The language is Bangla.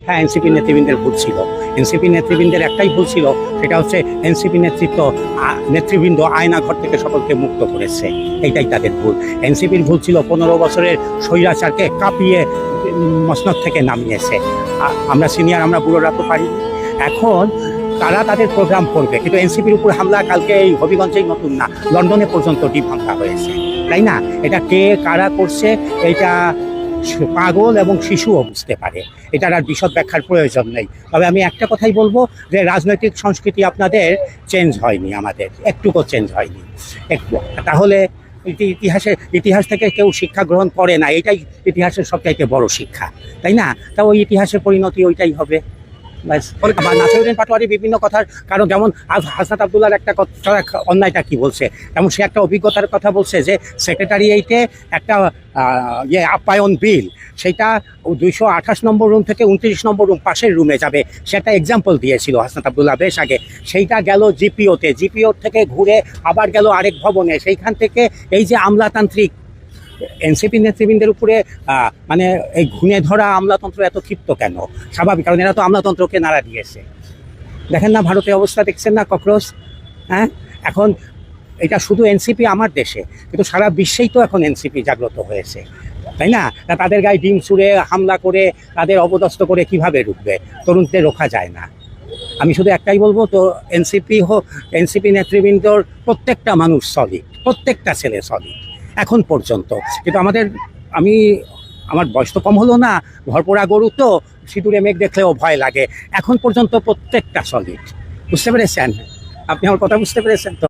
হ্যাঁ, এনসিপি নেতৃবৃন্দের ভুল ছিল। এনসিপি নেতৃবৃন্দের একটাই ভুল ছিল, সেটা হচ্ছে এনসিপি নেতৃবৃন্দ আয়নাঘর থেকে সকলকে মুক্ত করেছে, এইটাই তাদের ভুল। এনসিপির ভুল ছিল 15 বছরের স্বৈরাচারকে কাঁপিয়ে মসনদ থেকে নামিয়েছে। আমরা সিনিয়র, আমরা বুড়োরা তো পারি। এখন তারা তাদের প্রোগ্রাম করবে, কিন্তু এনসিপির উপর হামলা কালকে এই হবিগঞ্জেই নতুন না, লন্ডনে পর্যন্ত ডিপ হামলা হয়েছে, তাই না? এটা কে কারা করছে এটা পাগল এবং শিশুও বুঝতে পারে, এটার আর বিশদ ব্যাখ্যার প্রয়োজন নেই। তবে আমি একটা কথাই বলবো যে রাজনৈতিক সংস্কৃতি আপনাদের চেঞ্জ হয়নি, আমাদের একটুকু চেঞ্জ হয়নি একটু। তাহলে ইতিহাস থেকে কেউ শিক্ষা গ্রহণ করে না, এটাই ইতিহাসের সবচাইতে বড় শিক্ষা, তাই না? তা ওই ইতিহাসের পরিণতি ওইটাই হবে। বা নাসিরউদ্দিন পাটোয়ারি বিভিন্ন কথার কারণ, যেমন হাসনাত আবদুল্লাহর একটা কথা, অন্যায়টা কি বলছে, যেমন সে একটা অভিজ্ঞতার কথা বলছে যে সেক্রেটারিয়েটে একটা আপ্যায়ন বিল, সেটা 228 নম্বর রুম থেকে 29 নম্বর রুম পাশের রুমে যাবে, সে একটা এক্সাম্পল দিয়েছিল হাসনাত আবদুল্লাহ বেশ আগে। সেইটা গেল জিপিও থেকে ঘুরে আবার গেল আরেক ভবনে, সেইখান থেকে এই যে আমলাতান্ত্রিক এনসিপি নেতৃবৃন্দের উপরে মানে এই ঘুণে ধরা আমলাতন্ত্র এত ক্ষিপ্ত কেন? স্বাভাবিক, কারণ এরা তো আমলাতন্ত্রকে নাড়া দিয়েছে। দেখেন না ভারতের অবস্থা, দেখছেন না ককরোচ? হ্যাঁ, এখন এটা শুধু এনসিপি আমার দেশে, কিন্তু সারা বিশ্বেই তো এখন এনসিপি জাগ্রত হয়েছে, তাই না? তাদের গায়ে ডিম ছুঁড়ে হামলা করে তাদের অপদস্থ করে কিভাবে ঢুকবে? তরুণদের রোখা যায় না। আমি শুধু একটাই বলবো, তো এনসিপি নেতৃবৃন্দর প্রত্যেকটা মানুষ সলিড, প্রত্যেকটা ছেলে সলিড এখন পর্যন্ত। কিন্তু আমার বয়স তো কম হলো না, ঘরপোড়া গরু তো, সিঁদুরে মেঘ দেখলেও ভয় লাগে। এখন পর্যন্ত প্রত্যেকটা সলিড, বুঝতে পেরেছেন? আপনি আমার কথা বুঝতে পেরেছেন তো?